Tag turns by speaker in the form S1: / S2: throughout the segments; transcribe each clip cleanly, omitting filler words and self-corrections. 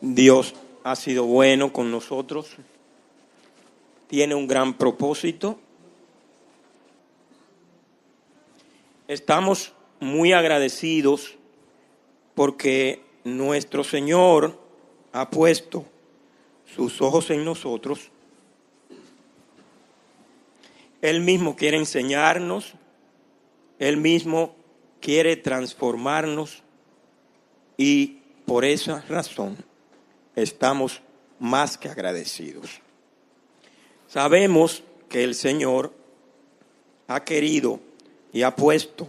S1: Dios ha sido bueno con nosotros, tiene un gran propósito. Estamos muy agradecidos porque nuestro Señor ha puesto sus ojos en nosotros. Él mismo quiere enseñarnos, Él mismo quiere transformarnos y por esa razón estamos más que agradecidos. Sabemos que el Señor ha querido y ha puesto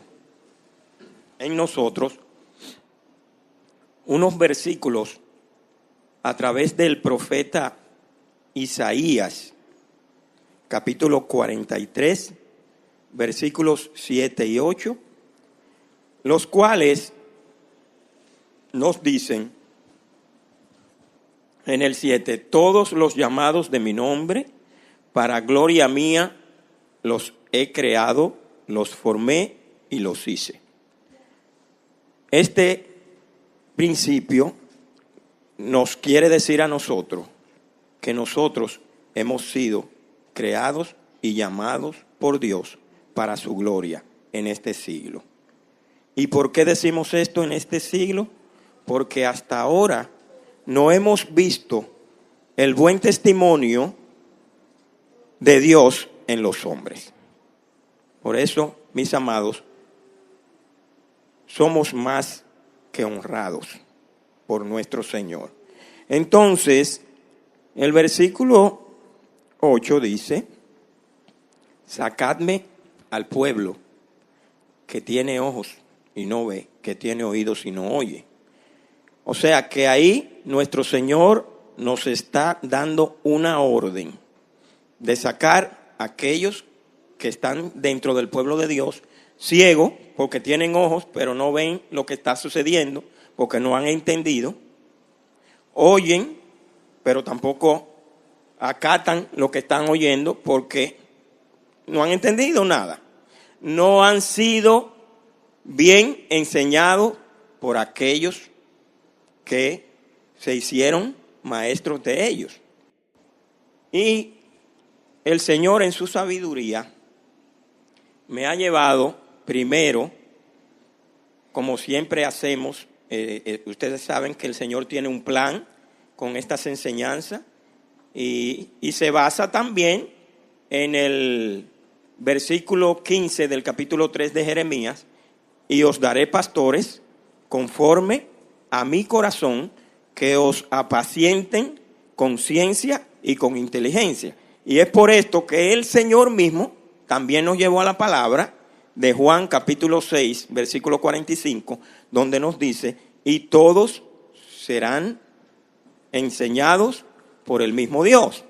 S1: en nosotros unos versículos a través del profeta Isaías, capítulo 43, versículos 7 y 8, los cuales nos dicen en el 7, todos los llamados de mi nombre, para gloria mía, los he creado, los formé y los hice. Este principio nos quiere decir a nosotros que nosotros hemos sido creados y llamados por Dios para su gloria en este siglo. ¿Y por qué decimos esto en este siglo? Porque hasta ahora no hemos visto el buen testimonio de Dios en los hombres. Por eso, mis amados, somos más que honrados por nuestro Señor. Entonces, el versículo 8 dice, sacadme al pueblo que tiene ojos y no ve, que tiene oídos y no oye. O sea que ahí nuestro Señor nos está dando una orden de sacar a aquellos que están dentro del pueblo de Dios, ciegos, porque tienen ojos, pero no ven lo que está sucediendo, porque no han entendido, oyen, pero tampoco acatan lo que están oyendo, porque no han entendido nada. No han sido bien enseñados por aquellos que se hicieron maestros de ellos. Y el Señor en su sabiduría me ha llevado primero, como siempre hacemos, ustedes saben que el Señor tiene un plan con estas enseñanzas y se basa también en el versículo 15 del capítulo 3 de Jeremías, y os daré pastores conforme a mi corazón que os apacienten con ciencia y con inteligencia. Y es por esto que el Señor mismo también nos llevó a la palabra de Juan capítulo 6, versículo 45, donde nos dice, y todos serán enseñados por el mismo Dios.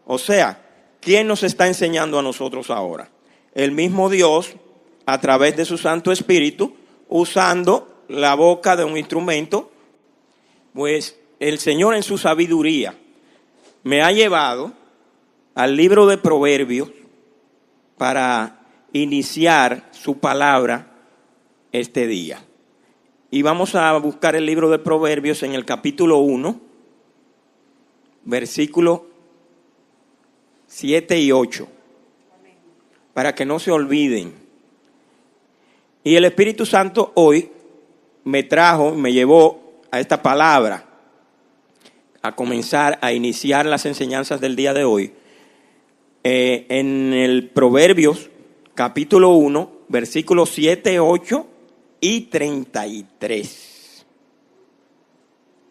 S1: O sea, ¿quién nos está enseñando a nosotros ahora? El mismo Dios, a través de su Santo Espíritu, usando la boca de un instrumento. Pues el Señor en su sabiduría me ha llevado al libro de Proverbios para iniciar su palabra este día. Y vamos a buscar el libro de Proverbios en el capítulo 1, versículos 7 y 8, para que no se olviden. Y el Espíritu Santo hoy me llevó a esta palabra, a comenzar a iniciar las enseñanzas del día de hoy, en el Proverbios capítulo 1, versículos 7, 8 y 33.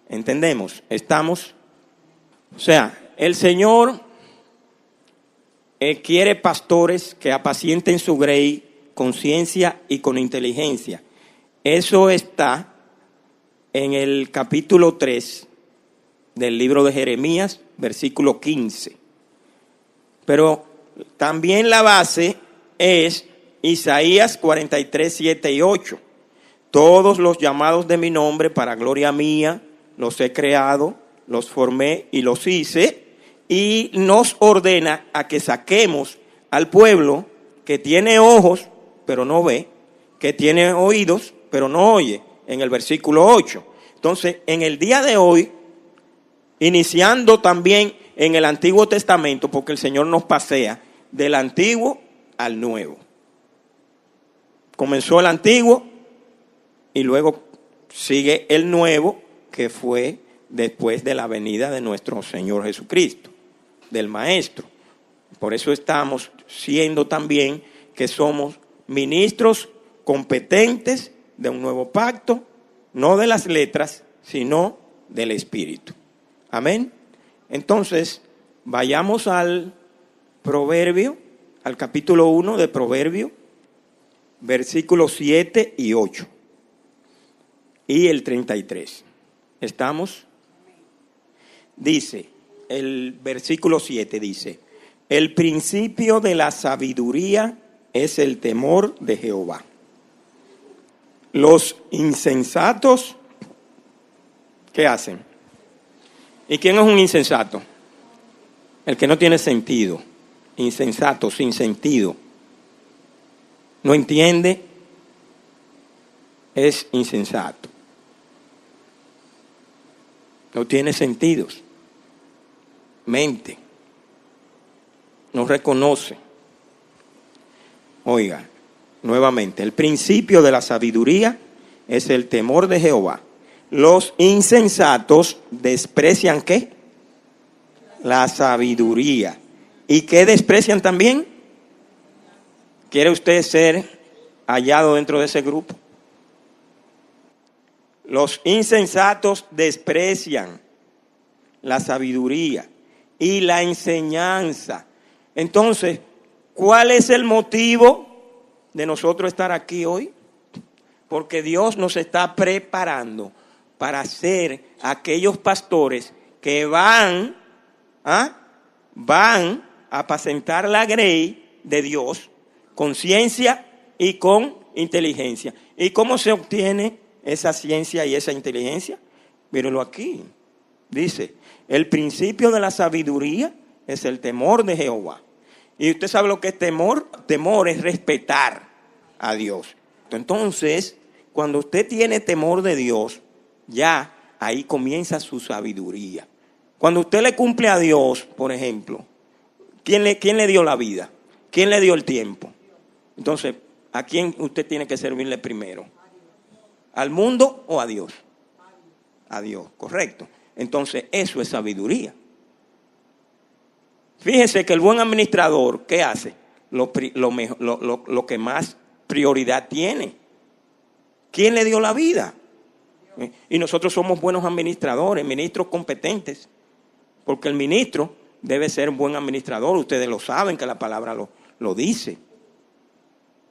S1: ¿Entendemos? Estamos, o sea, el Señor quiere pastores que apacienten su grey con ciencia y con inteligencia. Eso está en el capítulo 3 del libro de Jeremías, versículo 15. Pero también la base es Isaías 43, 7 y 8. Todos los llamados de mi nombre para gloria mía, los he creado, los formé y los hice. Y nos ordena a que saquemos al pueblo que tiene ojos, pero no ve, que tiene oídos, pero no oye, en el versículo 8. Entonces, en el día de hoy, Iniciando también en el Antiguo Testamento, porque el Señor nos pasea del Antiguo al Nuevo. Comenzó el Antiguo y luego sigue el Nuevo, que fue después de la venida de nuestro Señor Jesucristo, del Maestro. Por eso estamos siendo también que somos ministros competentes de un nuevo pacto, no de las letras, sino del Espíritu. Amén. Entonces, vayamos al Proverbio, al capítulo 1 de Proverbio, versículos 7 y 8. Y el 33. ¿Estamos? Dice, el versículo 7 dice: el principio de la sabiduría es el temor de Jehová. Los insensatos, ¿qué hacen? ¿Y quién es un insensato? El que no tiene sentido. Insensato, sin sentido. No entiende, es insensato. No tiene sentidos. Mente. No reconoce. Oiga, nuevamente, el principio de la sabiduría es el temor de Jehová. Los insensatos desprecian ¿qué? La sabiduría. ¿Y qué desprecian también? ¿Quiere usted ser hallado dentro de ese grupo? Los insensatos desprecian la sabiduría y la enseñanza. Entonces, ¿cuál es el motivo de nosotros estar aquí hoy? Porque Dios nos está preparando para ser aquellos pastores que van a apacentar la grey de Dios con ciencia y con inteligencia. ¿Y cómo se obtiene esa ciencia y esa inteligencia? Mírenlo aquí. Dice, el principio de la sabiduría es el temor de Jehová. Y usted sabe lo que es temor. Temor es respetar a Dios. Entonces, cuando usted tiene temor de Dios, ya ahí comienza su sabiduría. Cuando usted le cumple a Dios, por ejemplo, ¿quién le dio la vida? ¿Quién le dio el tiempo? Entonces, ¿a quién usted tiene que servirle primero? ¿Al mundo o a Dios? A Dios, correcto. Entonces, eso es sabiduría. Fíjese que el buen administrador, ¿qué hace? Lo que más prioridad tiene. ¿Quién le dio la vida? Y nosotros somos buenos administradores, ministros competentes. Porque el ministro debe ser un buen administrador. Ustedes lo saben que la palabra lo dice.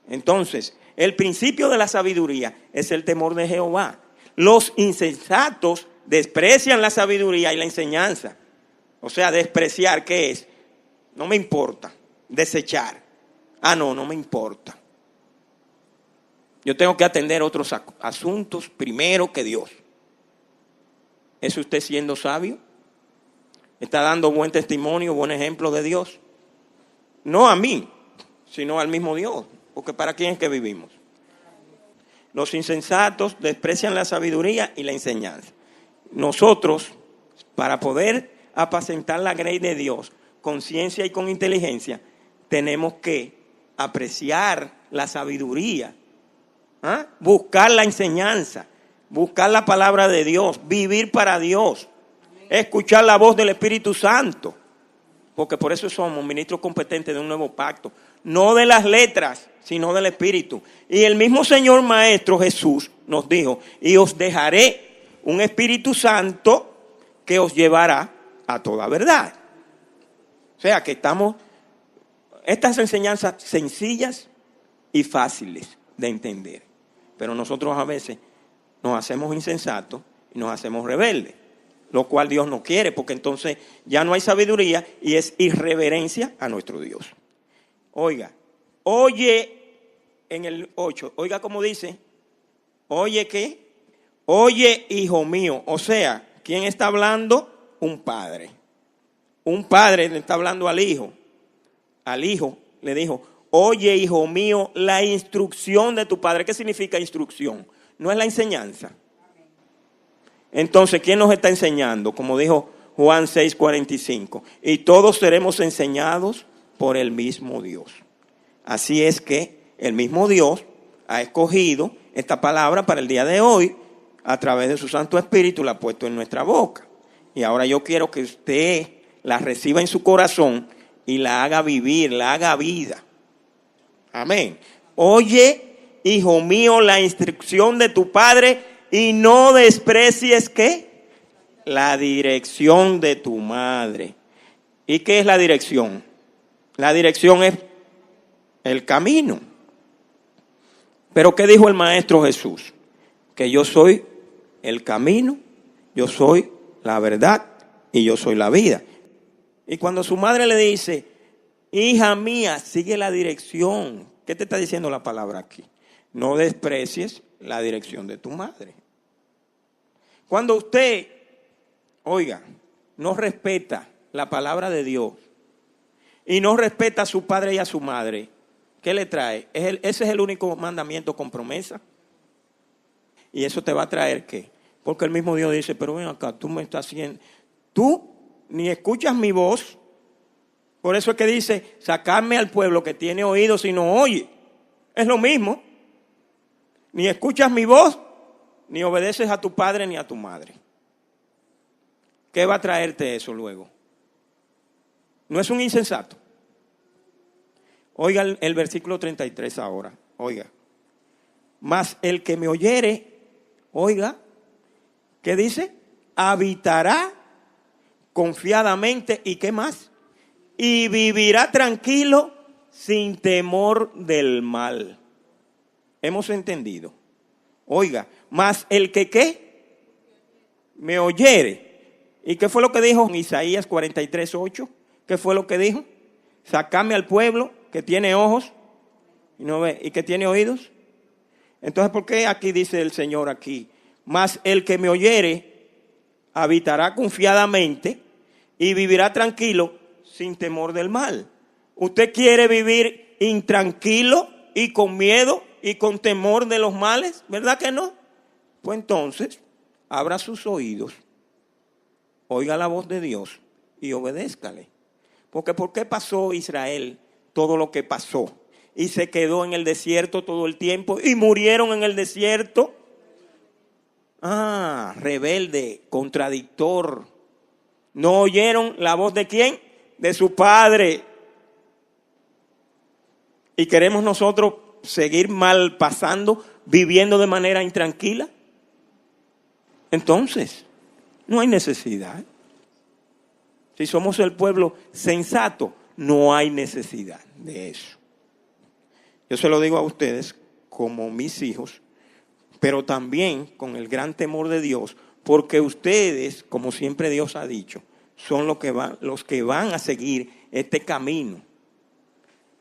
S1: Entonces, el principio de la sabiduría es el temor de Jehová. Los insensatos desprecian la sabiduría y la enseñanza. O sea, despreciar, ¿qué es? No me importa. Desechar. No me importa. Yo tengo que atender otros asuntos primero que Dios. ¿Es usted siendo sabio? ¿Está dando buen testimonio, buen ejemplo de Dios? No a mí, sino al mismo Dios. Porque ¿para quién es que vivimos? Los insensatos desprecian la sabiduría y la enseñanza. Nosotros, para poder apacentar la grey de Dios con ciencia y con inteligencia, tenemos que apreciar la sabiduría, buscar la enseñanza, buscar la palabra de Dios, vivir para Dios, escuchar la voz del Espíritu Santo, porque por eso somos ministros competentes de un nuevo pacto, no de las letras, sino del Espíritu. Y el mismo Señor Maestro Jesús nos dijo, y os dejaré un Espíritu Santo que os llevará a toda verdad. O sea que estamos, estas enseñanzas sencillas y fáciles de entender. Pero nosotros a veces nos hacemos insensatos y nos hacemos rebeldes, lo cual Dios no quiere, porque entonces ya no hay sabiduría y es irreverencia a nuestro Dios. Oiga, oye en el 8, oiga cómo dice, oye ¿qué? Oye, hijo mío. O sea, ¿quién está hablando? Un padre. Un padre le está hablando al hijo. Al hijo le dijo, oye, hijo mío, la instrucción de tu padre. ¿Qué significa instrucción? No es la enseñanza. Entonces, ¿quién nos está enseñando? Como dijo Juan 6:45. Y todos seremos enseñados por el mismo Dios. Así es que el mismo Dios ha escogido esta palabra para el día de hoy, a través de su Santo Espíritu la ha puesto en nuestra boca. Y ahora yo quiero que usted la reciba en su corazón y la haga vivir, la haga vida. Amén. Oye, hijo mío, la instrucción de tu padre y no desprecies, ¿qué? La dirección de tu madre. ¿Y qué es la dirección? La dirección es el camino. Pero ¿qué dijo el Maestro Jesús? Que yo soy el camino, yo soy la verdad y yo soy la vida. Y cuando su madre le dice, hija mía, sigue la dirección. ¿Qué te está diciendo la palabra aquí? No desprecies la dirección de tu madre. Cuando usted, oiga, no respeta la palabra de Dios y no respeta a su padre y a su madre, ¿qué le trae? Ese es el único mandamiento con promesa. Y eso te va a traer ¿qué? Porque el mismo Dios dice, pero ven acá, tú me estás haciendo, tú ni escuchas mi voz. Por eso es que dice, sacadme al pueblo que tiene oídos y no oye. Es lo mismo. Ni escuchas mi voz, ni obedeces a tu padre ni a tu madre. ¿Qué va a traerte eso luego? ¿No es un insensato? Oiga el versículo 33 ahora. Oiga. Mas el que me oyere, oiga, ¿qué dice? Habitará confiadamente, ¿y qué más? Y vivirá tranquilo sin temor del mal. Hemos entendido. Oiga, mas el que ¿qué? Me oyere. ¿Y qué fue lo que dijo en Isaías 43:8? ¿Qué fue lo que dijo? Sacame al pueblo que tiene ojos y no ve, y que tiene oídos. Entonces, ¿por qué aquí dice el Señor aquí? Mas el que me oyere habitará confiadamente y vivirá tranquilo sin temor del mal. ¿Usted quiere vivir intranquilo y con miedo y con temor de los males? ¿Verdad que no? Pues entonces, abra sus oídos, oiga la voz de Dios y obedézcale. Porque ¿por qué pasó Israel todo lo que pasó? Y se quedó en el desierto todo el tiempo y murieron en el desierto. Rebelde, contradictor. ¿No oyeron la voz de quién? De su padre. Y queremos nosotros seguir mal pasando, viviendo de manera intranquila. Entonces, no hay necesidad. Si somos el pueblo sensato, no hay necesidad de eso. Yo se lo digo a ustedes como mis hijos, pero también con el gran temor de Dios, porque ustedes, como siempre Dios ha dicho, son los que van a seguir este camino.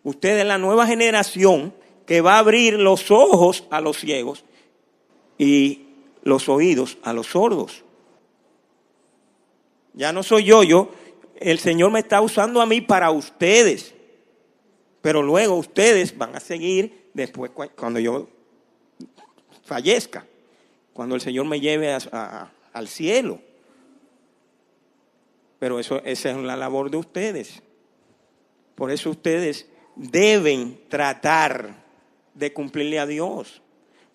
S1: Ustedes es la nueva generación que va a abrir los ojos a los ciegos y los oídos a los sordos. Ya no soy yo, el Señor me está usando a mí para ustedes. Pero luego ustedes van a seguir después cuando yo fallezca, cuando el Señor me lleve al cielo. Pero esa es la labor de ustedes. Por eso ustedes deben tratar de cumplirle a Dios.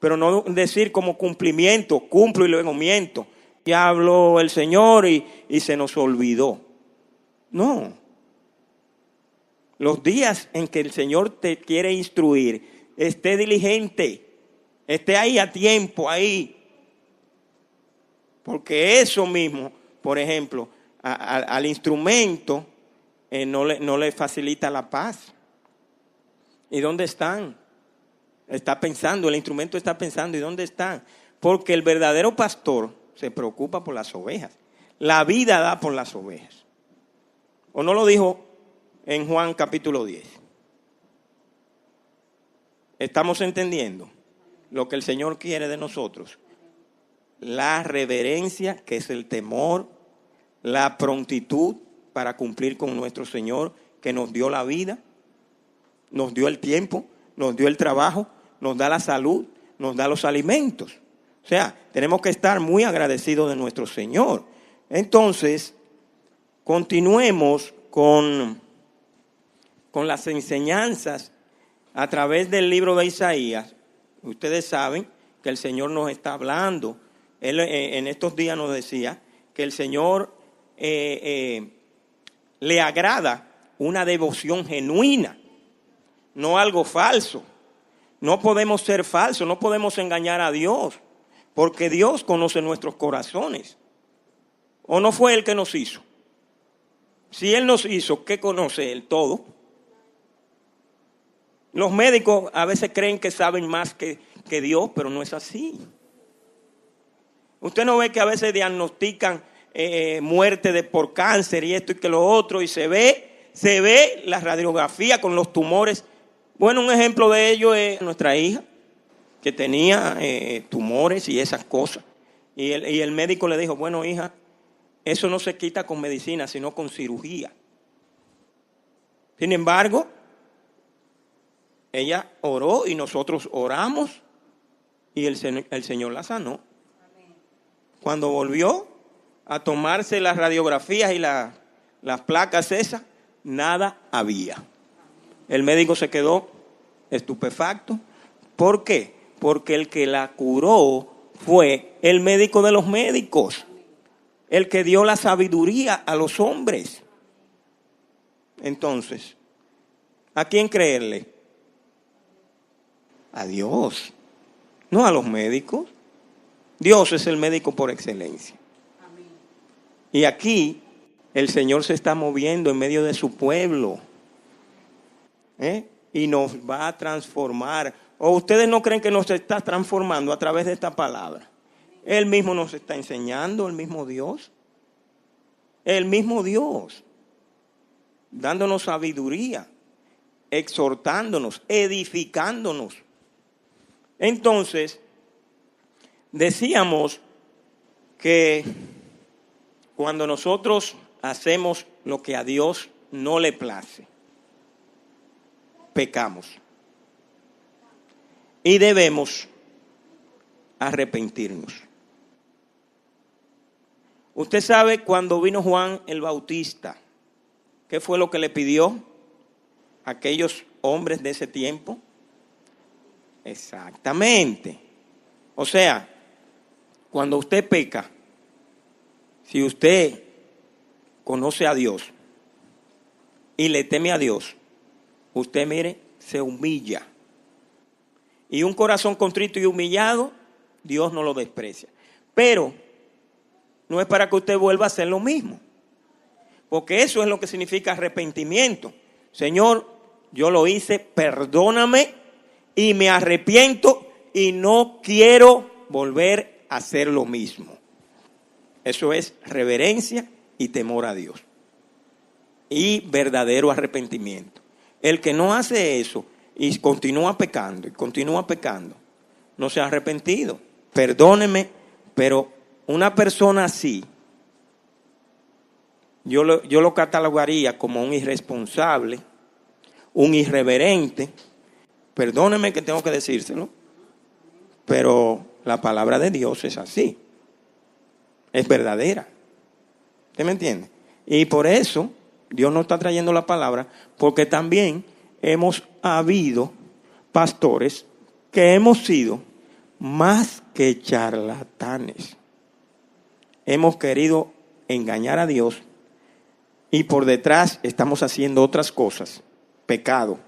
S1: Pero no decir como cumplimiento, cumplo y luego miento. Ya habló el Señor y se nos olvidó. No. Los días en que el Señor te quiere instruir, esté diligente, esté ahí a tiempo, ahí. Porque eso mismo, por ejemplo, al instrumento no le facilita la paz. ¿Y dónde están? Está pensando, el instrumento está pensando, ¿y dónde están? Porque el verdadero pastor se preocupa por las ovejas. La vida da por las ovejas. ¿O no lo dijo en Juan capítulo 10? ¿Estamos entendiendo lo que el Señor quiere de nosotros? La reverencia, que es el temor, la prontitud para cumplir con nuestro Señor, que nos dio la vida, nos dio el tiempo, nos dio el trabajo, nos da la salud, nos da los alimentos. O sea, tenemos que estar muy agradecidos de nuestro Señor. Entonces, continuemos con las enseñanzas a través del libro de Isaías. Ustedes saben que el Señor nos está hablando. Él en estos días nos decía que el Señor le agrada una devoción genuina, no algo falso. No podemos ser falsos, no podemos engañar a Dios, porque Dios conoce nuestros corazones. ¿O no fue Él que nos hizo? Si Él nos hizo, ¿qué conoce Él? Todo. Los médicos a veces creen que saben más que Dios, pero no es así. Usted no ve que a veces diagnostican muerte por cáncer y esto y que lo otro, y se ve la radiografía con los tumores. Bueno, un ejemplo de ello es nuestra hija, que tenía tumores y esas cosas. Y el médico le dijo, bueno, hija, eso no se quita con medicina, sino con cirugía. Sin embargo, ella oró y nosotros oramos y el Señor la sanó. Cuando volvió a tomarse las radiografías y las placas esas, nada había. El médico se quedó estupefacto. ¿Por qué? Porque el que la curó fue el médico de los médicos, el que dio la sabiduría a los hombres. Entonces, ¿a quién creerle? A Dios, no a los médicos. Dios es el médico por excelencia. Amén. Y aquí el Señor se está moviendo en medio de su pueblo. Y nos va a transformar. ¿O ustedes no creen que nos está transformando a través de esta palabra? Él mismo nos está enseñando, el mismo Dios. El mismo Dios. Dándonos sabiduría, exhortándonos, edificándonos. Entonces, decíamos que cuando nosotros hacemos lo que a Dios no le place, pecamos. Y debemos arrepentirnos. Usted sabe cuando vino Juan el Bautista, ¿qué fue lo que le pidió a aquellos hombres de ese tiempo? Exactamente. O sea, cuando usted peca, si usted conoce a Dios y le teme a Dios, usted, mire, se humilla. Y un corazón contrito y humillado, Dios no lo desprecia. Pero no es para que usted vuelva a hacer lo mismo. Porque eso es lo que significa arrepentimiento. Señor, yo lo hice, perdóname y me arrepiento y no quiero volver a hacer lo mismo. Eso es reverencia y temor a Dios. Y verdadero arrepentimiento. El que no hace eso y continúa pecando, no se ha arrepentido. Perdóneme, pero una persona así, yo lo catalogaría como un irresponsable, un irreverente. Perdóneme que tengo que decírselo, pero la palabra de Dios es así. Es verdadera. ¿Usted me entiende? Y por eso Dios nos está trayendo la palabra, porque también hemos habido pastores que hemos sido más que charlatanes. Hemos querido engañar a Dios y por detrás estamos haciendo otras cosas. Pecado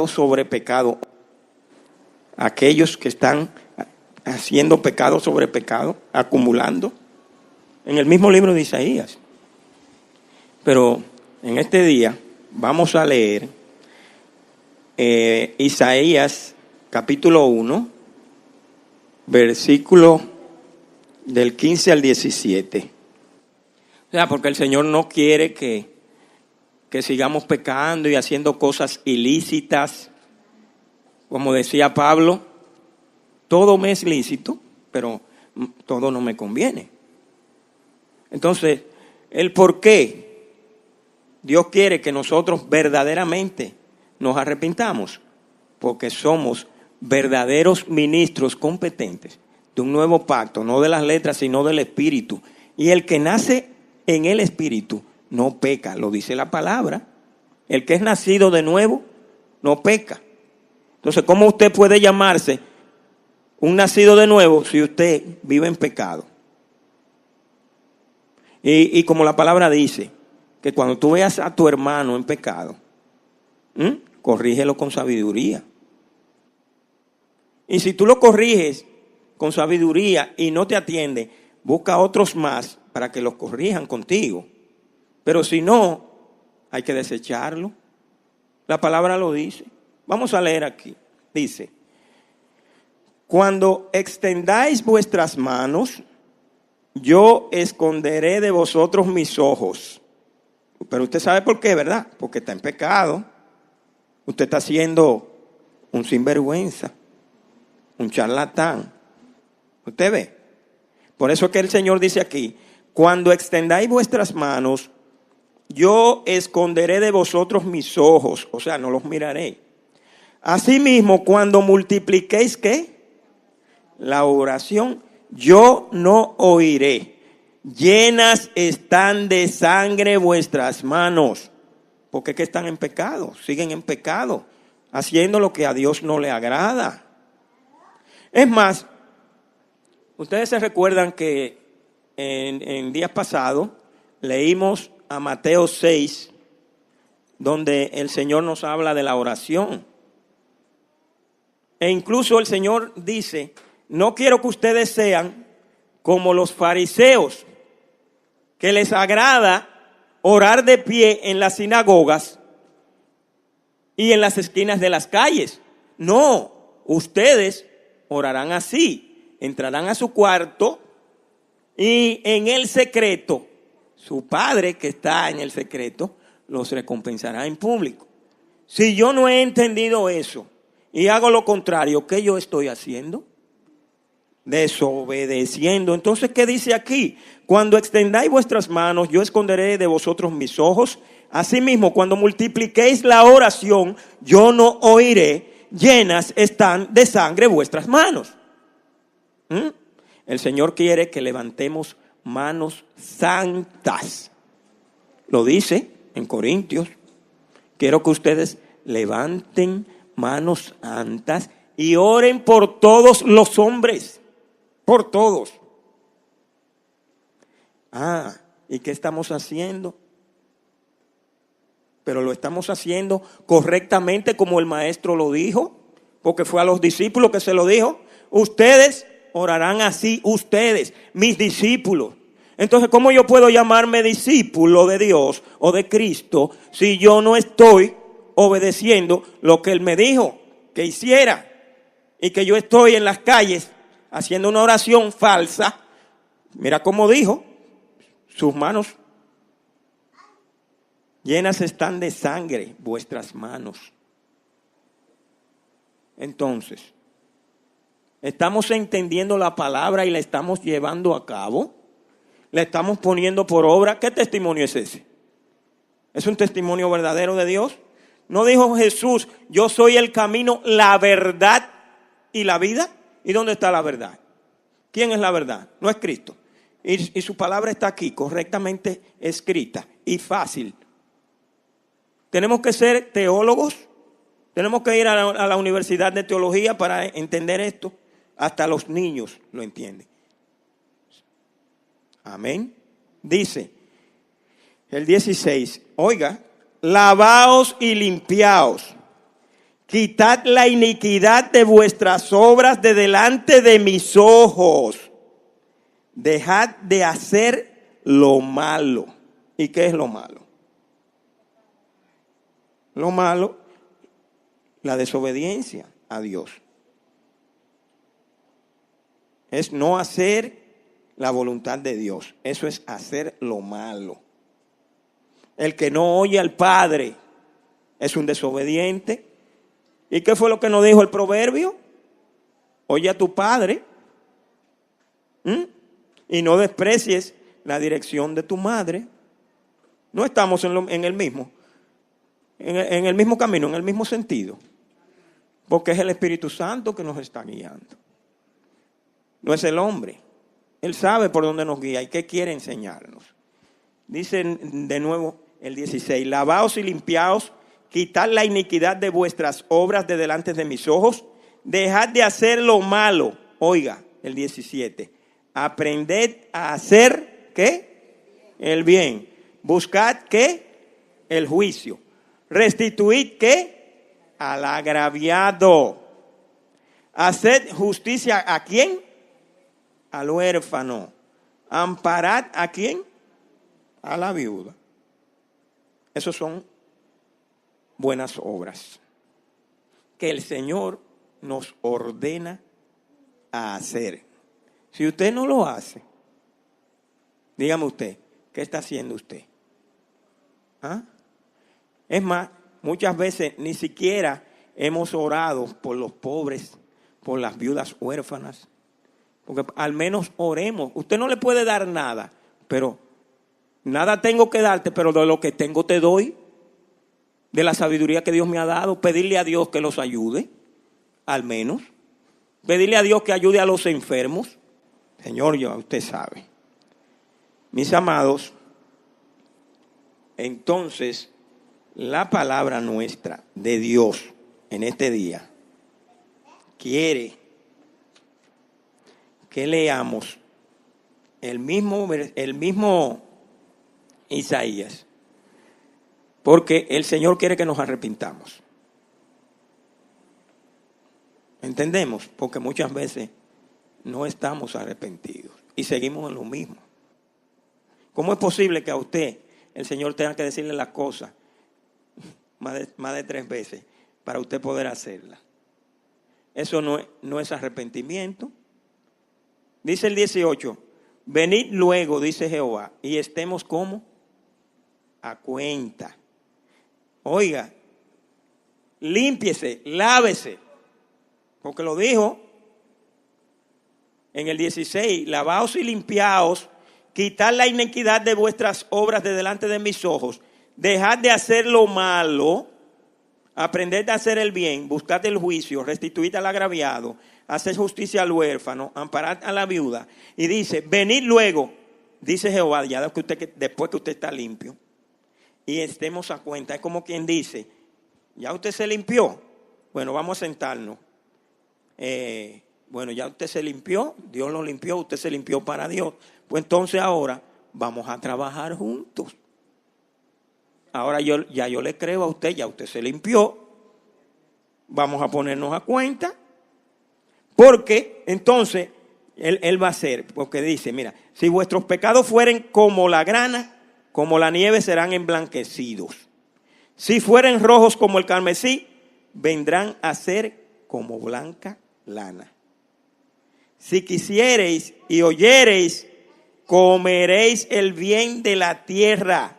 S1: sobre pecado. Aquellos que están haciendo pecado sobre pecado, acumulando, en el mismo libro de Isaías. Pero en este día vamos a leer Isaías capítulo 1, versículo del 15 al 17. O sea, porque el Señor no quiere que sigamos pecando y haciendo cosas ilícitas. Como decía Pablo, todo me es lícito, pero todo no me conviene. Entonces, el por qué Dios quiere que nosotros verdaderamente nos arrepintamos, porque somos verdaderos ministros competentes de un nuevo pacto, no de las letras, sino del Espíritu. Y el que nace en el Espíritu no peca, lo dice la palabra. El que es nacido de nuevo no peca. Entonces, ¿cómo usted puede llamarse un nacido de nuevo si usted vive en pecado? Y como la palabra dice, que cuando tú veas a tu hermano en pecado, corrígelo con sabiduría. Y si tú lo corriges con sabiduría y no te atiende, busca a otros más para que los corrijan contigo. Pero si no, hay que desecharlo. La palabra lo dice. Vamos a leer aquí. Dice, cuando extendáis vuestras manos, yo esconderé de vosotros mis ojos. Pero usted sabe por qué, ¿verdad? Porque está en pecado. Usted está siendo un sinvergüenza, un charlatán. ¿Usted ve? Por eso es que el Señor dice aquí, cuando extendáis vuestras manos, yo esconderé de vosotros mis ojos, o sea, no los miraré. Asimismo, cuando multipliquéis, ¿qué? La oración, yo no oiré. Llenas están de sangre vuestras manos. Porque es que están en pecado, siguen en pecado, haciendo lo que a Dios no le agrada. Es más, ustedes se recuerdan que en días pasados leímos a Mateo 6, donde el Señor nos habla de la oración. E incluso el Señor dice, no quiero que ustedes sean como los fariseos, que les agrada orar de pie en las sinagogas y en las esquinas de las calles. No, ustedes orarán así, entrarán a su cuarto y en el secreto, su Padre que está en el secreto, los recompensará en público. Si yo no he entendido eso y hago lo contrario, ¿qué yo estoy haciendo? Desobedeciendo. Entonces, ¿qué dice aquí? Cuando extendáis vuestras manos, yo esconderé de vosotros mis ojos. Asimismo, cuando multipliquéis la oración, yo no oiré. Llenas están de sangre vuestras manos. El Señor quiere que levantemos manos santas. Lo dice en Corintios. Quiero que ustedes levanten manos santas y oren por todos los hombres. Por todos. ¿Y qué estamos haciendo? Pero lo estamos haciendo correctamente como el maestro lo dijo, porque fue a los discípulos que se lo dijo. Ustedes orarán así, ustedes, mis discípulos. Entonces, ¿cómo yo puedo llamarme discípulo de Dios o de Cristo si yo no estoy obedeciendo lo que Él me dijo que hiciera? Y que yo estoy en las calles haciendo una oración falsa. Mira cómo dijo, sus manos llenas están de sangre, vuestras manos. Entonces, ¿estamos entendiendo la palabra y la estamos llevando a cabo? ¿La estamos poniendo por obra? ¿Qué testimonio es ese? ¿Es un testimonio verdadero de Dios? ¿No dijo Jesús, yo soy el camino, la verdad y la vida? ¿Y dónde está la verdad? ¿Quién es la verdad? No es Cristo. Y su palabra está aquí, correctamente escrita y fácil. Tenemos que ser teólogos. Tenemos que ir a la universidad de teología para entender esto. Hasta los niños lo entienden. Amén. Dice el 16, oiga, lavaos y limpiaos. Quitad la iniquidad de vuestras obras de delante de mis ojos. Dejad de hacer lo malo. ¿Y qué es lo malo? Lo malo, la desobediencia a Dios. Es no hacer la voluntad de Dios. Eso es hacer lo malo. El que no oye al Padre es un desobediente. ¿Y qué fue lo que nos dijo el proverbio? Oye a tu padre y no desprecies la dirección de tu madre. No estamos en el mismo camino, en el mismo sentido. Porque es el Espíritu Santo que nos está guiando. No es el hombre. Él sabe por dónde nos guía y qué quiere enseñarnos. Dice de nuevo el 16, lavaos y limpiaos, quitad la iniquidad de vuestras obras de delante de mis ojos, dejad de hacer lo malo. Oiga, el 17, aprended a hacer, ¿qué? El bien. Buscad, ¿qué? El juicio. Restituid, ¿qué? Al agraviado. Haced justicia, ¿a quién? Al huérfano. Amparad, ¿a quién? A la viuda. Esos son buenas obras que el Señor nos ordena a hacer. Si usted no lo hace, dígame usted, ¿qué está haciendo usted? ¿Ah? Es más, muchas veces ni siquiera hemos orado por los pobres, por las viudas huérfanas, porque al menos oremos. Usted no le puede dar nada, pero nada tengo que darte, pero de lo que tengo te doy, de la sabiduría que Dios me ha dado. Pedirle a Dios que los ayude, al menos. Pedirle a Dios que ayude a los enfermos. Señor, ya usted sabe. Mis amados, entonces, la palabra nuestra de Dios en este día quiere que leamos el mismo Isaías, porque el Señor quiere que nos arrepintamos. ¿Entendemos? Porque muchas veces no estamos arrepentidos y seguimos en lo mismo. ¿Cómo es posible que a usted el Señor tenga que decirle las cosas más de 3 veces para usted poder hacerlas? Eso no es arrepentimiento. Dice el 18, venid luego, dice Jehová, y estemos como a cuenta. Oiga, límpiese, lávese, porque lo dijo en el 16, lavaos y limpiaos, quitad la iniquidad de vuestras obras de delante de mis ojos, dejad de hacer lo malo, aprended a hacer el bien, buscad el juicio, restituid al agraviado, haced justicia al huérfano, amparad a la viuda. Y dice, venid luego, dice Jehová, ya después que usted está limpio, y estemos a cuenta. Es como quien dice, ya usted se limpió, bueno, vamos a sentarnos. Bueno, ya usted se limpió, Dios lo limpió, usted se limpió para Dios. Pues entonces ahora vamos a trabajar juntos. Ahora yo le creo a usted, ya usted se limpió. Vamos a ponernos a cuenta. Porque entonces él va a hacer, porque dice, mira, si vuestros pecados fueren como la grana, como la nieve serán emblanquecidos. Si fueren rojos como el carmesí, vendrán a ser como blanca lana. Si quisiereis y oyereis, comeréis el bien de la tierra.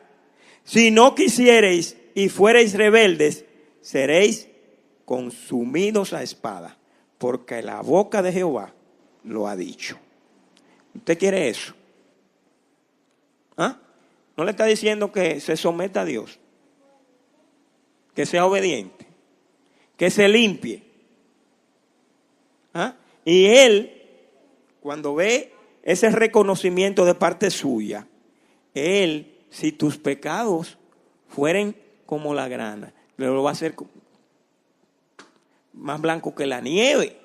S1: Si no quisiereis y fuereis rebeldes, seréis consumidos a espada, porque la boca de Jehová lo ha dicho. ¿Usted quiere eso? ¿Ah? ¿No le está diciendo que se someta a Dios? Que sea obediente, que se limpie. ¿Ah? Y él, cuando ve ese reconocimiento de parte suya, él, si tus pecados fueren como la grana, lo va a hacer más blanco que la nieve.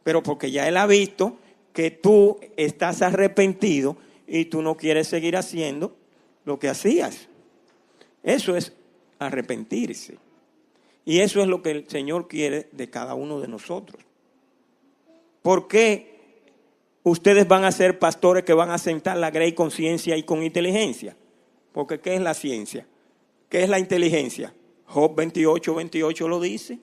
S1: Pero porque ya él ha visto que tú estás arrepentido y tú no quieres seguir haciendo lo que hacías. Eso es arrepentirse. Y eso es lo que el Señor quiere de cada uno de nosotros. ¿Por qué ustedes van a ser pastores que van a sentar la grey con ciencia y con inteligencia? Porque ¿qué es la ciencia? ¿Qué es la inteligencia? Job 28:28 lo dice.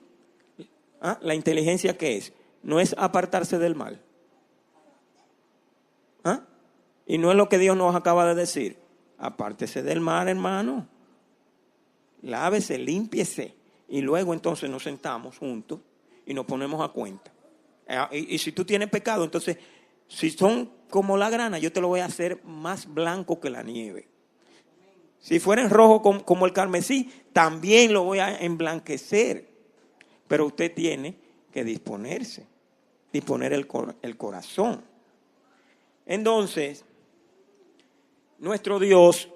S1: ¿Ah? ¿La inteligencia qué es? No es apartarse del mal. ¿Ah? Y no es lo que Dios nos acaba de decir. Apártese del mal, hermano. Lávese, límpiese. Y luego entonces nos sentamos juntos y nos ponemos a cuenta. Y si tú tienes pecado, entonces, si son como la grana, yo te lo voy a hacer más blanco que la nieve. Si fueren rojos como el carmesí, también lo voy a emblanquecer. Pero usted tiene que disponerse, disponer el corazón. Entonces, Nuestro Dios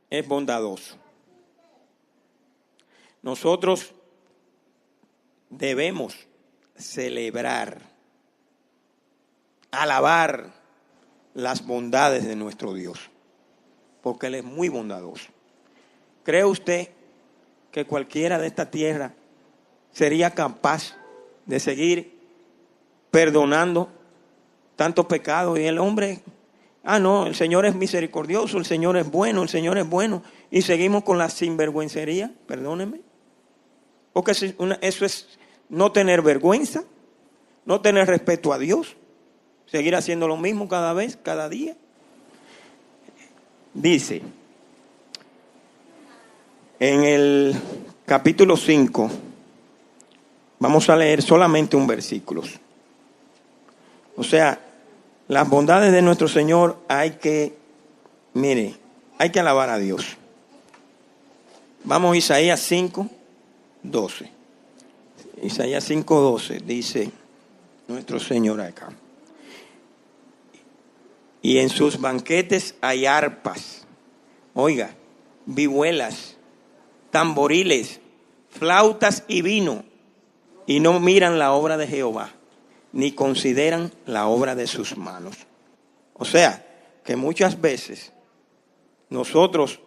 S1: es bondadoso. Nosotros debemos celebrar, alabar las bondades de nuestro Dios, porque Él es muy bondadoso. ¿Cree usted que cualquiera de esta tierra sería capaz de seguir perdonando tantos pecados? Y el hombre, no, el Señor es misericordioso, el Señor es bueno, y seguimos con la sinvergüencería, perdónenme. Porque eso es no tener vergüenza, no tener respeto a Dios, seguir haciendo lo mismo cada vez, cada día. Dice, en el capítulo 5, vamos a leer solamente un versículo. O sea, las bondades de nuestro Señor hay que alabar a Dios. Vamos a Isaías 5:12. Isaías 5:12 dice nuestro Señor acá. Y en sus banquetes hay arpas, oiga, vihuelas, tamboriles, flautas y vino, y no miran la obra de Jehová, ni consideran la obra de sus manos. O sea, que muchas veces nosotros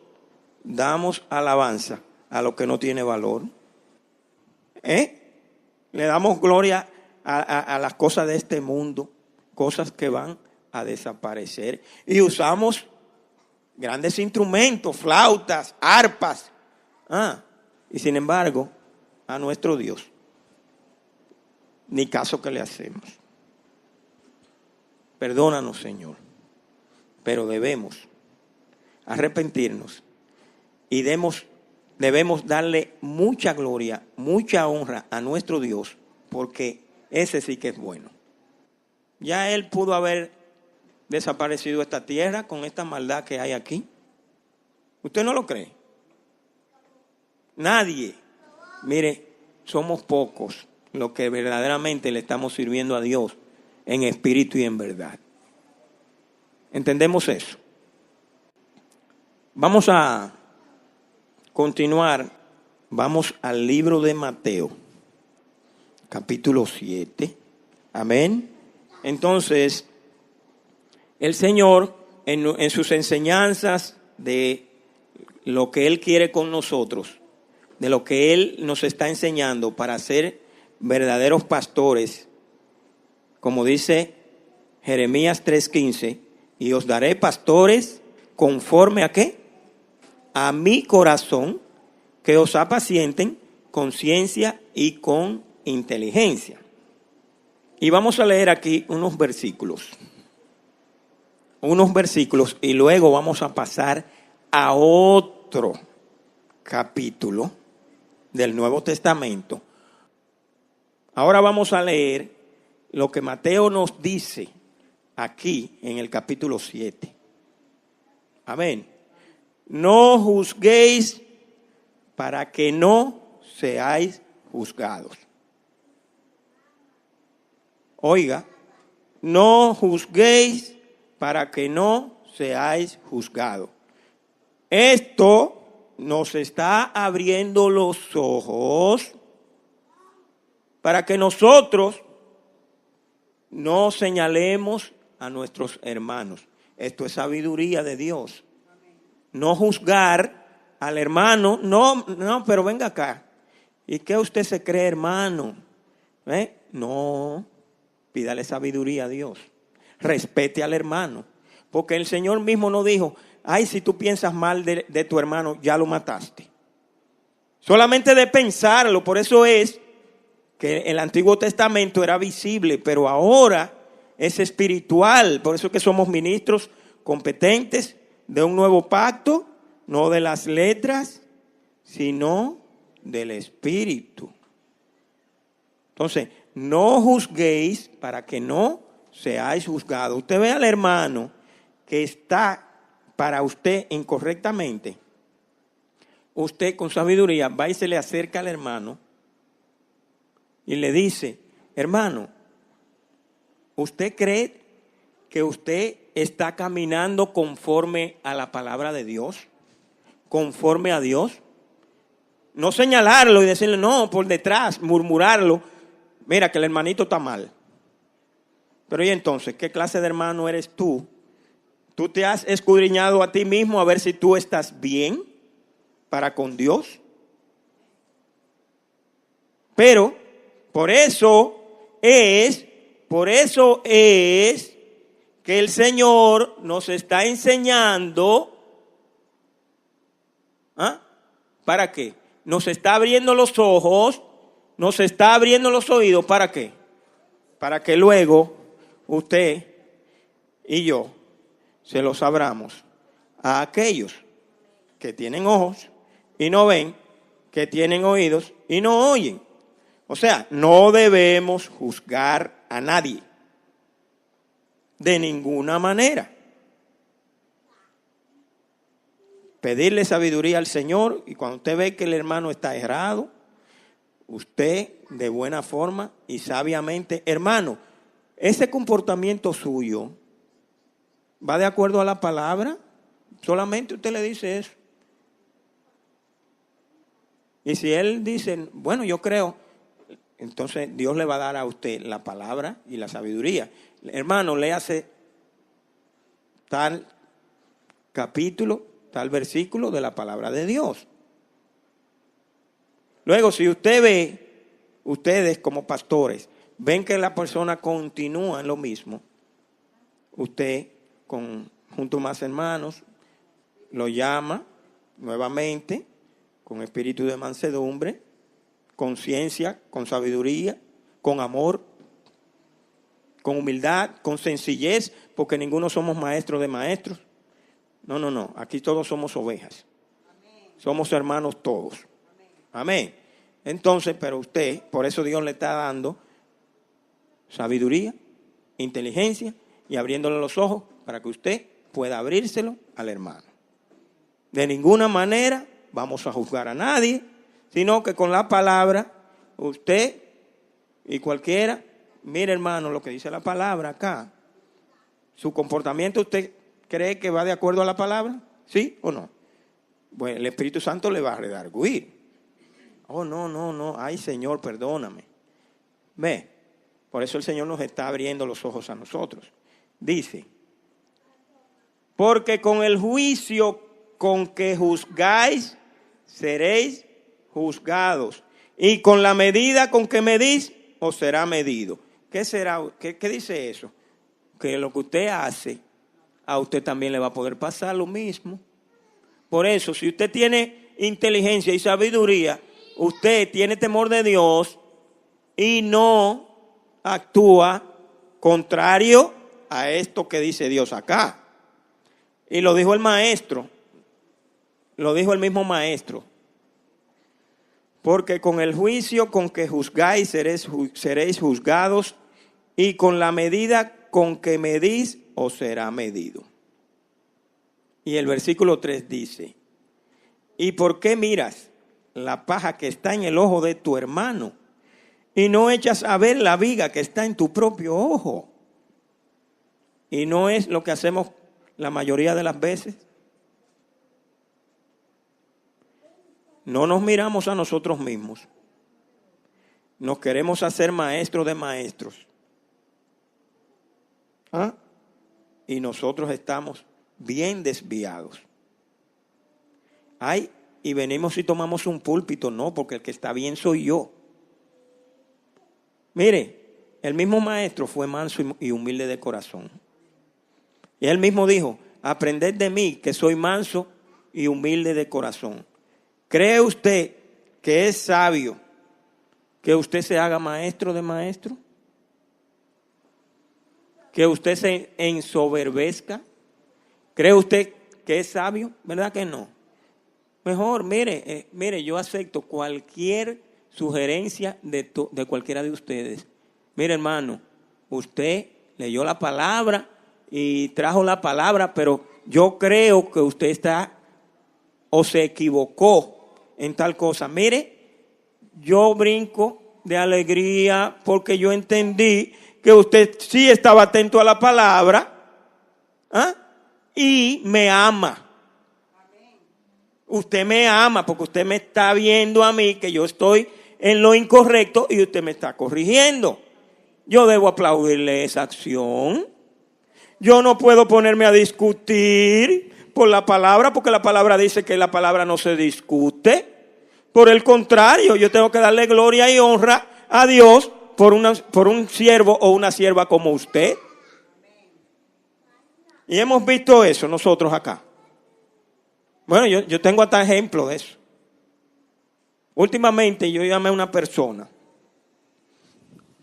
S1: damos alabanza a lo que no tiene valor. Le damos gloria a las cosas de este mundo, cosas que van a desaparecer. Y usamos grandes instrumentos, flautas, arpas. Y sin embargo, a nuestro Dios, ni caso que le hacemos. Perdónanos, Señor, pero debemos arrepentirnos y debemos darle mucha gloria, mucha honra a nuestro Dios, porque ese sí que es bueno. Ya Él pudo haber desaparecido esta tierra con esta maldad que hay aquí. ¿Usted no lo cree? Nadie. Mire, somos pocos los que verdaderamente le estamos sirviendo a Dios en espíritu y en verdad. ¿Entendemos eso? Vamos a continuar. Vamos al libro de Mateo, capítulo 7. Amén. Entonces, el Señor, en sus enseñanzas de lo que Él quiere con nosotros, de lo que Él nos está enseñando para ser verdaderos pastores, como dice Jeremías 3:15, y os daré pastores conforme a ¿qué? A mi corazón, que os apacienten con ciencia y con inteligencia. Y vamos a leer aquí unos versículos y luego vamos a pasar a otro capítulo del Nuevo Testamento. Ahora vamos a leer lo que Mateo nos dice aquí en el capítulo 7. Amén. No juzguéis para que no seáis juzgados. Oiga, no juzguéis para que no seáis juzgados. Esto nos está abriendo los ojos para que nosotros no señalemos a nuestros hermanos. Esto es sabiduría de Dios. No juzgar al hermano. No, pero venga acá. ¿Y qué usted se cree, hermano? No, pídale sabiduría a Dios. Respete al hermano. Porque el Señor mismo no dijo, si tú piensas mal de tu hermano, ya lo mataste. Solamente de pensarlo. Por eso es que el Antiguo Testamento era visible, pero ahora es espiritual. Por eso es que somos ministros competentes de un nuevo pacto, no de las letras, sino del Espíritu. Entonces, no juzguéis para que no seáis juzgados. Usted ve al hermano que está para usted incorrectamente. Usted con sabiduría va y se le acerca al hermano y le dice, hermano, ¿usted cree que usted está caminando conforme a la palabra de Dios, conforme a Dios. No señalarlo y decirle, no, por detrás, murmurarlo. Mira que el hermanito está mal. Pero y entonces, ¿qué clase de hermano eres tú? ¿Tú te has escudriñado a ti mismo a ver si tú estás bien para con Dios? Pero por eso es que el Señor nos está enseñando. ¿Para qué? Nos está abriendo los ojos, nos está abriendo los oídos. ¿Para qué? Para que luego usted y yo se los abramos a aquellos que tienen ojos y no ven, que tienen oídos y no oyen. O sea, no debemos juzgar a nadie de ninguna manera. Pedirle sabiduría al Señor, y cuando usted ve que el hermano está errado, usted de buena forma y sabiamente, hermano, ese comportamiento suyo va de acuerdo a la palabra. Solamente usted le dice eso. Y si él dice, bueno, yo creo, entonces Dios le va a dar a usted la palabra y la sabiduría. Hermano, léase tal capítulo, tal versículo de la palabra de Dios. Luego, si usted ve, ustedes como pastores, ven que la persona continúa en lo mismo, usted, junto a más hermanos, lo llama nuevamente con espíritu de mansedumbre, con ciencia, con sabiduría, con amor, con humildad, con sencillez, porque ninguno somos maestros de maestros. No. Aquí todos somos ovejas. Amén. Somos hermanos todos. Amén. Entonces, pero usted, por eso Dios le está dando sabiduría, inteligencia y abriéndole los ojos para que usted pueda abrírselo al hermano. De ninguna manera vamos a juzgar a nadie, sino que con la palabra, usted y cualquiera, mire hermano lo que dice la palabra acá. ¿Su comportamiento usted cree que va de acuerdo a la palabra? ¿Sí o no? Bueno, el Espíritu Santo le va a redarguir. Oh, no. Ay, Señor, perdóname. Ve, por eso el Señor nos está abriendo los ojos a nosotros. Dice, porque con el juicio con que juzgáis, seréis juzgados. Y con la medida con que medís, os será medido. ¿Qué será? ¿Qué dice eso? Que lo que usted hace, a usted también le va a poder pasar lo mismo. Por eso, si usted tiene inteligencia y sabiduría, usted tiene temor de Dios y no actúa contrario a esto que dice Dios acá. Y lo dijo el maestro, lo dijo el mismo maestro. Porque con el juicio con que juzgáis seréis juzgados, y con la medida con que medís os será medido. Y el versículo 3 dice, ¿y por qué miras la paja que está en el ojo de tu hermano y no echas a ver la viga que está en tu propio ojo? Y no es lo que hacemos la mayoría de las veces. No nos miramos a nosotros mismos. Nos queremos hacer maestros de maestros. Y nosotros estamos bien desviados. Y venimos y tomamos un púlpito. No, porque el que está bien soy yo. Mire, el mismo maestro fue manso y humilde de corazón. Y él mismo dijo, aprended de mí que soy manso y humilde de corazón. ¿Cree usted que es sabio que usted se haga maestro de maestro? ¿Que usted se ensoberbezca? ¿Cree usted que es sabio? ¿Verdad que no? Mejor, mire, yo acepto cualquier sugerencia de cualquiera de ustedes. Mire, hermano, usted leyó la palabra y trajo la palabra, pero yo creo que usted está o se equivocó en tal cosa. Mire, yo brinco de alegría porque yo entendí que usted sí estaba atento a la palabra ¿ah? Y me ama. Usted me ama porque usted me está viendo a mí que yo estoy en lo incorrecto y usted me está corrigiendo. Yo debo aplaudirle esa acción. Yo no puedo ponerme a discutir por la palabra, porque la palabra dice que la palabra no se discute. Por el contrario, yo tengo que darle gloria y honra a Dios por un siervo o una sierva como usted. Y hemos visto eso nosotros acá. Bueno, yo tengo hasta ejemplo de eso. Últimamente yo llamé a una persona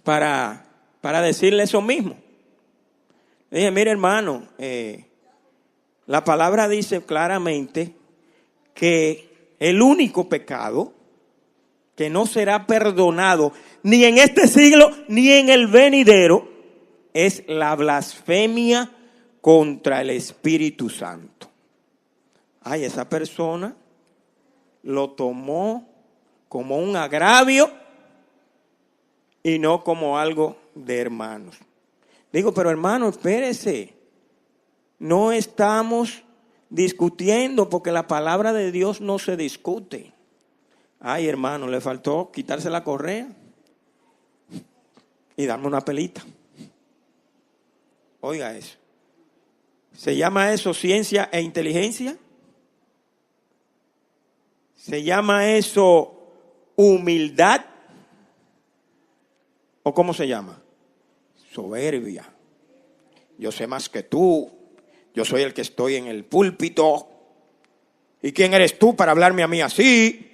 S1: para decirle eso mismo. Le dije, mire hermano, la palabra dice claramente que el único pecado que no será perdonado ni en este siglo ni en el venidero es la blasfemia contra el Espíritu Santo. Ay, esa persona lo tomó como un agravio y no como algo de hermanos. Digo, pero hermano, espérese. No estamos discutiendo porque la palabra de Dios no se discute. Ay, hermano, le faltó quitarse la correa y darme una pelita. Oiga eso. ¿Se llama eso ciencia e inteligencia? ¿Se llama eso humildad? ¿O cómo se llama? Soberbia. Yo sé más que tú. Yo soy el que estoy en el púlpito. ¿Y quién eres tú para hablarme a mí así?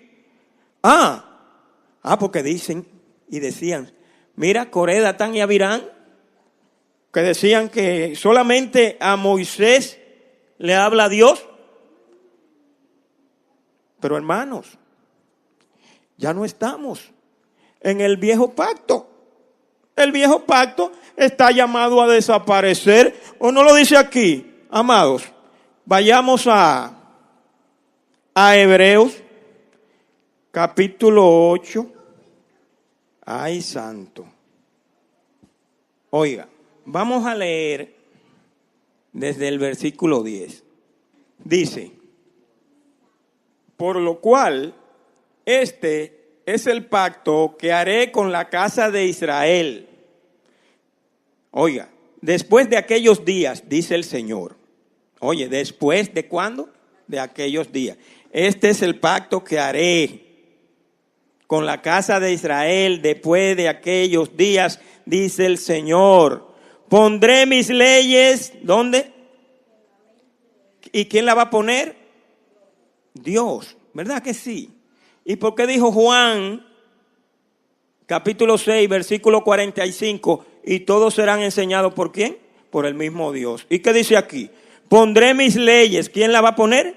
S1: Porque dicen y decían, mira, Coré, Datán y Abirán, que decían que solamente a Moisés le habla Dios. Pero hermanos, ya no estamos en el viejo pacto. El viejo pacto está llamado a desaparecer. ¿O no lo dice aquí? Amados, vayamos a Hebreos, capítulo 8. Ay, santo. Oiga, vamos a leer desde el versículo 10. Dice, por lo cual, este es el pacto que haré con la casa de Israel. Oiga, después de aquellos días, dice el Señor. Oye, ¿después de cuándo? De aquellos días. Este es el pacto que haré con la casa de Israel después de aquellos días, dice el Señor. Pondré mis leyes, ¿dónde? ¿Y quién la va a poner? Dios, ¿verdad que sí? ¿Y por qué dijo Juan, capítulo 6, versículo 45, y todos serán enseñados por quién? Por el mismo Dios. ¿Y qué dice aquí? Pondré mis leyes, ¿quién la va a poner?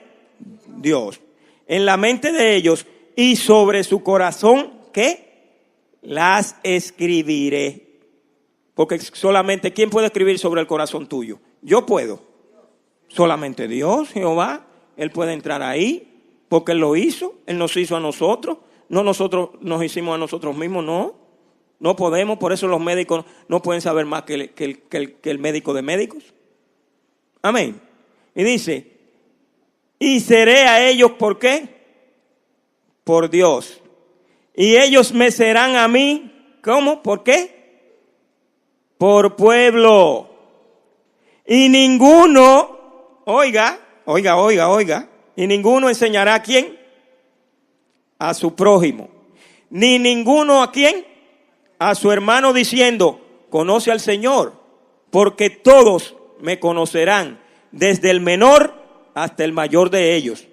S1: Dios. En la mente de ellos y sobre su corazón, ¿qué? Las escribiré. Porque solamente, ¿quién puede escribir sobre el corazón tuyo? Yo puedo. Solamente Dios, Jehová, Él puede entrar ahí. Porque Él lo hizo, Él nos hizo a nosotros, no nosotros nos hicimos a nosotros mismos, no podemos, por eso los médicos no pueden saber más que el médico de médicos. Amén. Y dice, y seré a ellos, ¿por qué? Por Dios. Y ellos me serán a mí, ¿cómo? ¿Por qué? Por pueblo. Y ninguno, oiga, y ninguno enseñará a quién, a su prójimo, ni ninguno a quién, a su hermano diciendo, conoce al Señor, porque todos me conocerán, desde el menor hasta el mayor de ellos.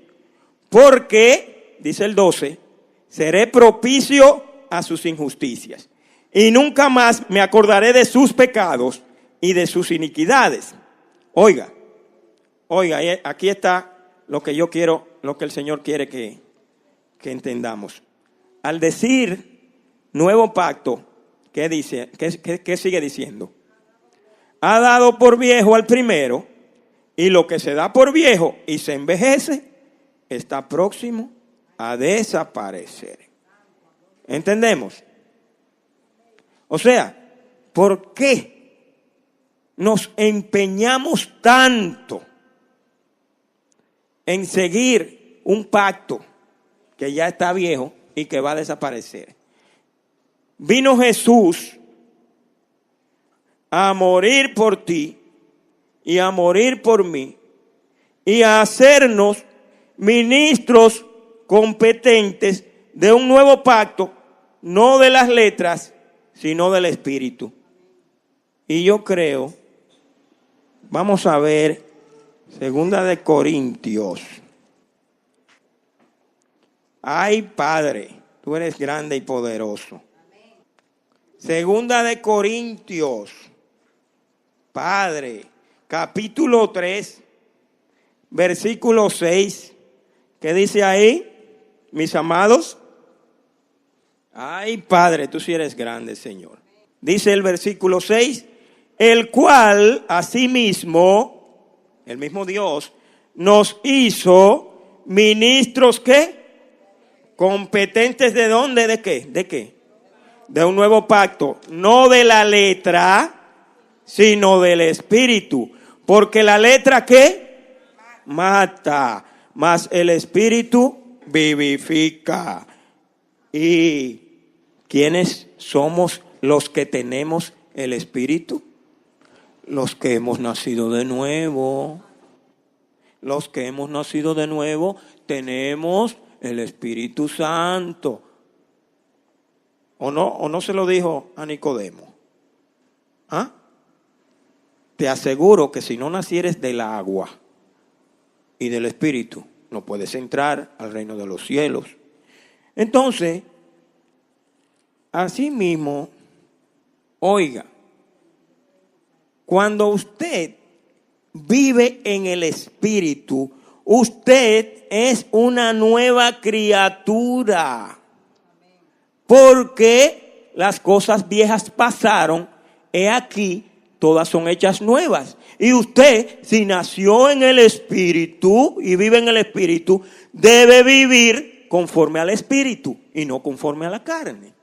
S1: Porque, dice el 12, seré propicio a sus injusticias, y nunca más me acordaré de sus pecados y de sus iniquidades. Oiga, aquí está lo que yo quiero, lo que el Señor quiere que entendamos. Al decir nuevo pacto, ¿qué dice? ¿Qué sigue diciendo? Ha dado por viejo al primero, y lo que se da por viejo y se envejece, está próximo a desaparecer. ¿Entendemos? O sea, ¿por qué nos empeñamos tanto en seguir un pacto que ya está viejo y que va a desaparecer. Vino Jesús a morir por ti y a morir por mí y a hacernos ministros competentes de un nuevo pacto, no de las letras, sino del Espíritu. Y yo creo, vamos a ver, 2 Corintios. Ay, Padre, tú eres grande y poderoso. 2 Corintios, Padre, capítulo 3, versículo 6. ¿Qué dice ahí, mis amados? Ay, Padre, tú sí eres grande, Señor. Dice el versículo 6, el cual asimismo, el mismo Dios, nos hizo ministros, ¿qué? Competentes ¿de dónde? ¿De qué? ¿De qué? De un nuevo pacto, no de la letra, sino del Espíritu. Porque la letra, ¿qué? Mata, mas el Espíritu vivifica. ¿Y quiénes somos los que tenemos el Espíritu? Los que hemos nacido de nuevo. Los que hemos nacido de nuevo tenemos el Espíritu Santo. ¿O no se lo dijo a Nicodemo? ¿Ah? Te aseguro que si no nacieres del agua y del Espíritu, no puedes entrar al reino de los cielos. Entonces, así mismo, oiga, cuando usted vive en el Espíritu, usted es una nueva criatura. Porque las cosas viejas pasaron, he aquí, todas son hechas nuevas. Y usted, si nació en el Espíritu y vive en el Espíritu, debe vivir conforme al Espíritu y no conforme a la carne,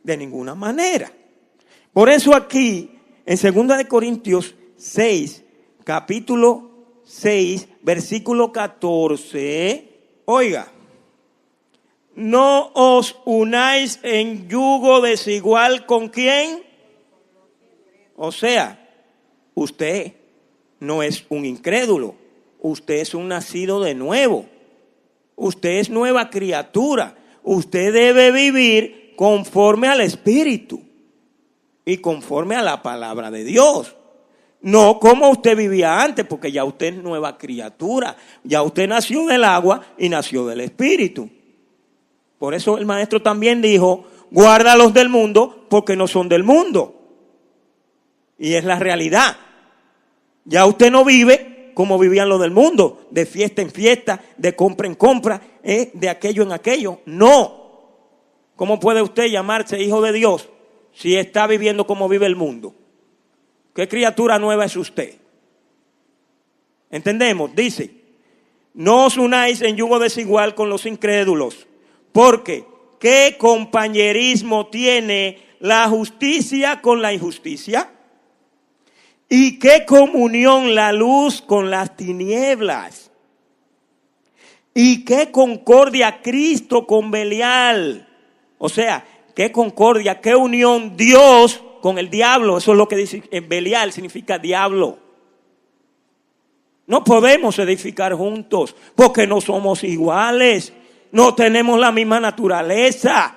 S1: de ninguna manera. Por eso aquí, en 2 Corintios 6, capítulo 6, versículo 14, oiga, no os unáis en yugo desigual con ¿quién? O sea, usted no es un incrédulo, usted es un nacido de nuevo, usted es nueva criatura, usted debe vivir conforme al Espíritu y conforme a la palabra de Dios. No como usted vivía antes, porque ya usted es nueva criatura, ya usted nació del agua y nació del Espíritu. Por eso el maestro también dijo, guárdalos del mundo porque no son del mundo. Y es la realidad. Ya usted no vive como vivían los del mundo, de fiesta en fiesta, de compra en compra, de aquello en aquello. No. ¿Cómo puede usted llamarse hijo de Dios si está viviendo como vive el mundo? ¿Qué criatura nueva es usted? ¿Entendemos? Dice, no os unáis en yugo desigual con los incrédulos. Porque, ¿qué compañerismo tiene la justicia con la injusticia? ¿Y qué comunión la luz con las tinieblas? ¿Y qué concordia Cristo con Belial? O sea, ¿qué concordia, qué unión Dios con el diablo? Eso es lo que dice Belial, significa diablo. No podemos edificar juntos porque no somos iguales. No tenemos la misma naturaleza.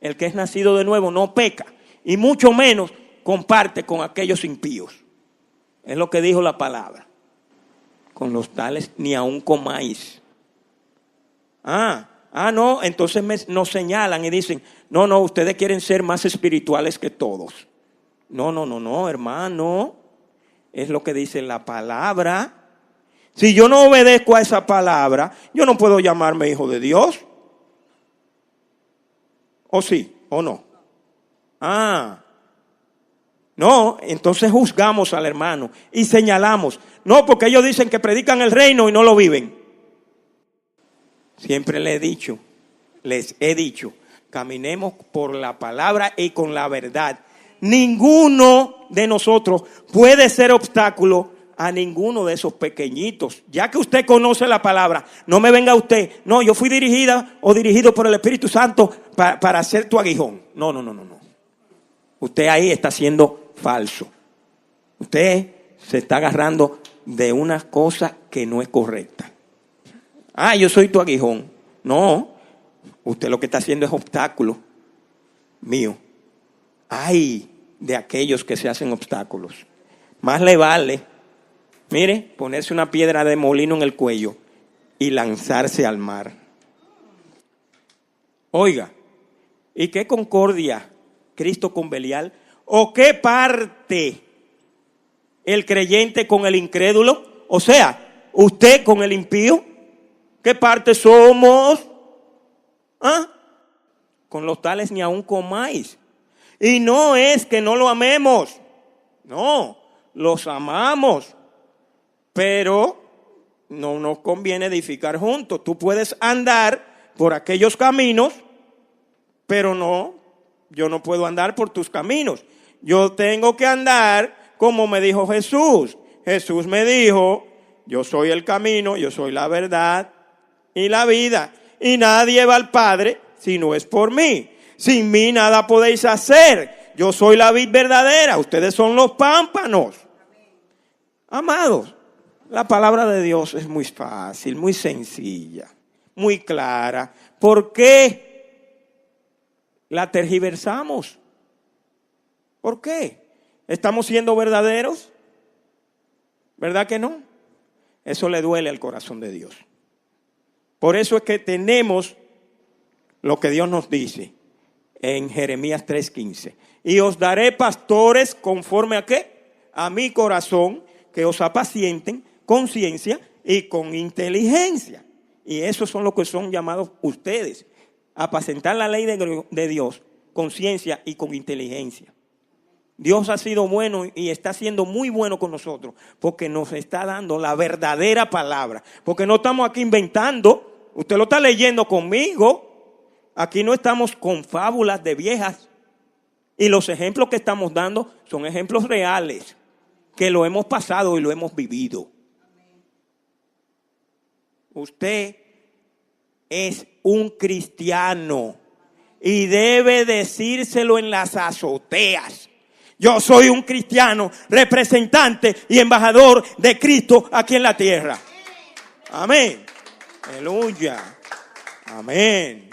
S1: El que es nacido de nuevo no peca y mucho menos comparte con aquellos impíos. Es lo que dijo la palabra. Con los tales ni aun comáis. No, entonces nos señalan y dicen, no, ustedes quieren ser más espirituales que todos. No, hermano. Es lo que dice la palabra. Si yo no obedezco a esa palabra, yo no puedo llamarme hijo de Dios. ¿O sí? ¿O no? No, entonces juzgamos al hermano y señalamos. No, porque ellos dicen que predican el reino y no lo viven. Siempre les he dicho, caminemos por la palabra y con la verdad. ninguno de nosotros puede ser obstáculo a ninguno de esos pequeñitos. Ya que usted conoce la palabra, no me venga usted, no, yo fui dirigida o dirigido por el Espíritu Santo para hacer tu aguijón. No. Usted ahí está siendo falso. Usted se está agarrando de una cosa que no es correcta. Yo soy tu aguijón. No, usted lo que está haciendo es obstáculo mío. Ay de aquellos que se hacen obstáculos. Más le vale, mire, ponerse una piedra de molino en el cuello y lanzarse al mar. Oiga, ¿y qué concordia Cristo con Belial? ¿O qué parte el creyente con el incrédulo? O sea, usted con el impío. ¿Qué parte somos? Con los tales ni aun comáis. Y no es que no lo amemos. No, los amamos. Pero no nos conviene edificar juntos. Tú puedes andar por aquellos caminos, pero no, yo no puedo andar por tus caminos. Yo tengo que andar como me dijo Jesús. Jesús me dijo, yo soy el camino, yo soy la verdad y la vida. Y nadie va al Padre si no es por mí. Sin mí nada podéis hacer. Yo soy la vid verdadera, ustedes son los pámpanos. Amados, la palabra de Dios es muy fácil, muy sencilla, muy clara. ¿Por qué la tergiversamos? ¿Por qué? ¿Estamos siendo verdaderos? ¿Verdad que no? Eso le duele al corazón de Dios. Por eso es que tenemos lo que Dios nos dice en Jeremías 3:15. Y os daré pastores conforme a ¿qué? A mi corazón, que os apacienten con ciencia y con inteligencia. Y esos son los que son llamados ustedes. Apacentar la ley de Dios con ciencia y con inteligencia. Dios ha sido bueno y está siendo muy bueno con nosotros porque nos está dando la verdadera palabra. Porque no estamos aquí inventando. Usted lo está leyendo conmigo. Aquí no estamos con fábulas de viejas. Y los ejemplos que estamos dando son ejemplos reales que lo hemos pasado y lo hemos vivido. Usted es un cristiano y debe decírselo en las azoteas. Yo soy un cristiano, representante y embajador de Cristo aquí en la tierra. Amén. Aleluya. Amén.